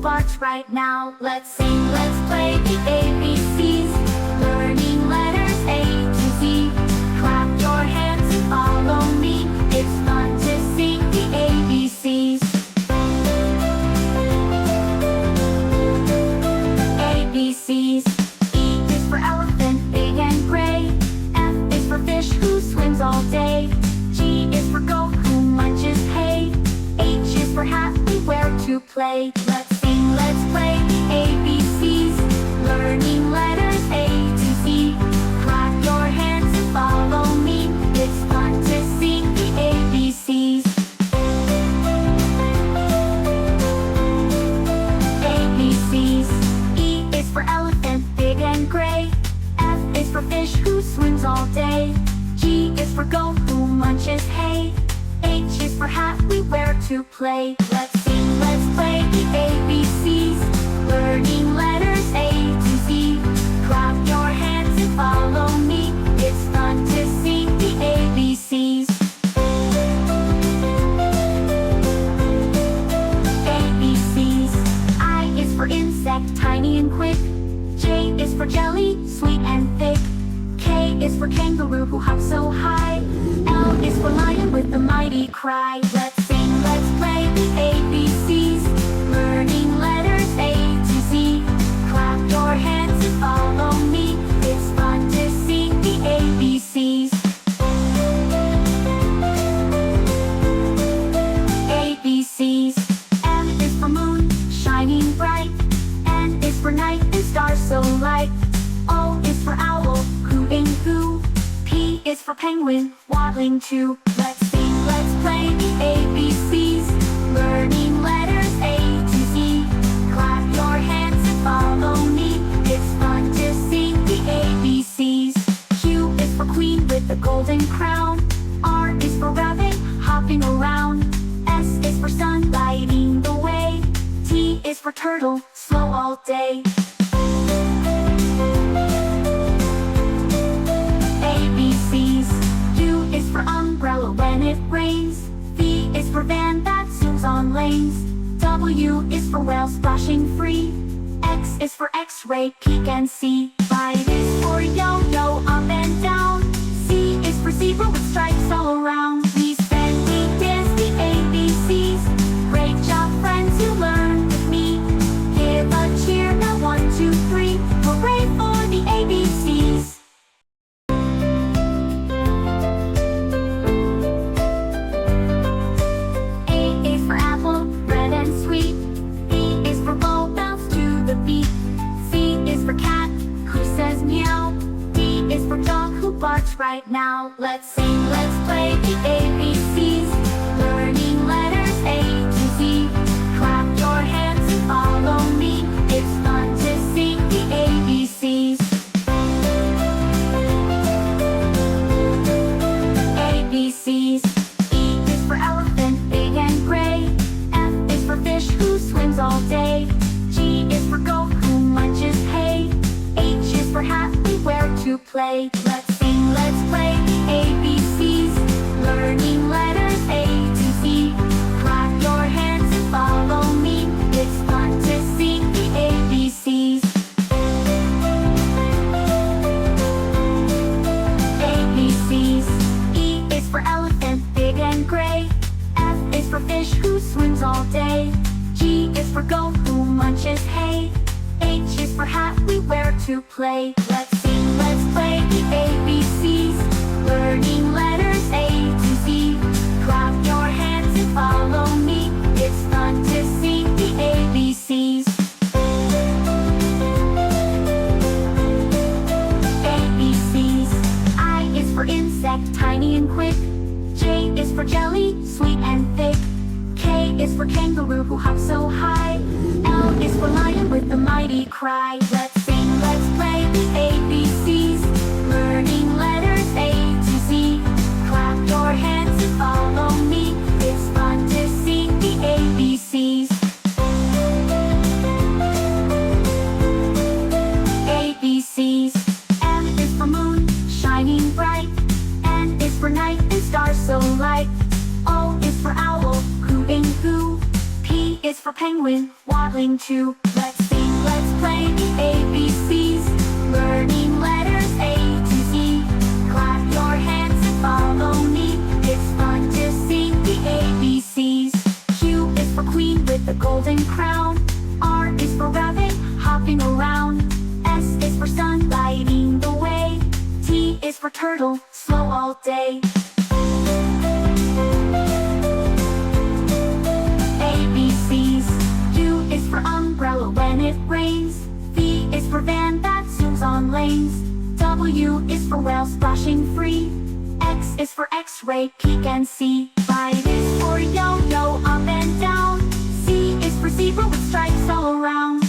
barks right now. Let's sing, let's play the ABCs, learning letters A to Z. Clap your hands and follow me. It's fun to sing the ABCs. ABCs. E is for elephant, big and gray. F is for fish who swims all day. G is for goat who munches hay. H is for hat we wear to play. Let's sing, let's play the ABCs, learning letters A to Z. Clap your hands and follow me. It's fun to sing the ABCs. ABCs. E is for elephant, big and gray. F is for fish who swims all day. G is for goat who munches hay. H is for hat we wear to play. Let's sing, let's play the ABCs, learning letters A to Z. Clap your hands and follow me. It's fun to sing the ABCs. ABCs. I is for insect, tiny and quick. J is for jelly, sweet and thick. K is for kangaroo who hops so high. L is for lion with the mighty cry. Let's sing, let's play the ABCs, learning letters A to Z. Clap your hands and follow me. It's fun to sing the ABCs. ABCs. M is for moon, shining bright. N is for night and stars so light. O is for owl, hooting hoo. P is for penguin, waddling too. Let's sing, let's play the ABCs, learning letters A to Z. Clap your hands and follow me. It's fun to sing the ABCs. Q is for queen with the golden crown. R is for rabbit, hopping around. S is for sun, lighting the way. T is for turtle, slow all day. ABCs. U is for umbrella when it rains. V is for van that zooms on lanes. W is for whale splashing free. X is for X-ray, peek and see. 5 is for yo-yo, up and down. Z is for zebra with stripes all around. We spend, we dance the ABCs. Great job, friends, you learned with me. Give a cheer now, 1, 2, 3. Hooray for the ABCs. Barks right now. Let's sing, let's play the ABCs, learning letters A to Z. Clap your hands and follow me. It's fun to sing the ABCs. ABCs. E is for elephant, big and gray. F is for fish who swims all day. G is for goat who munches hay. H is for hat we wear to play. Let's let's play the ABCs, learning letters A to Z. Clap your hands and follow me. It's fun to sing the ABCs. ABCs. E is for elephant, big and gray. F is for fish who swims all day. G is for goat who munches hay. H is for hat we wear to play. Let's sing, let's play the ABCs, learning letters A to Z. Clap your hands and follow me. It's fun to sing the ABCs. ABCs. I is for insect, tiny and quick. J is for jelly, sweet and thick. K is for kangaroo who hops so high. L is for lion with the mighty cry. Let's sing, let's play the ABCs, learning letters A to Z. Clap your hands and follow me. It's fun to sing the ABCs. ABCs. M is for moon, shining bright. N is for night and stars so light. O is for owl, hooting hoo. P is for penguin, waddling too. Let's sing, let's play the ABCs, learning letters A to Z. Clap your hands and follow me, it's fun to sing the ABCs. Q is for queen with the golden crown. R is for rabbit, hopping around. S is for sun, lighting the way. T is for turtle, slow all day. ABCs. U is for umbrella when it rains. V is for van that zooms on lanes. W is for whale splashing free. X is for X-ray, peek and see. Y is for yo-yo, up and down. Z is for zebra with stripes all around.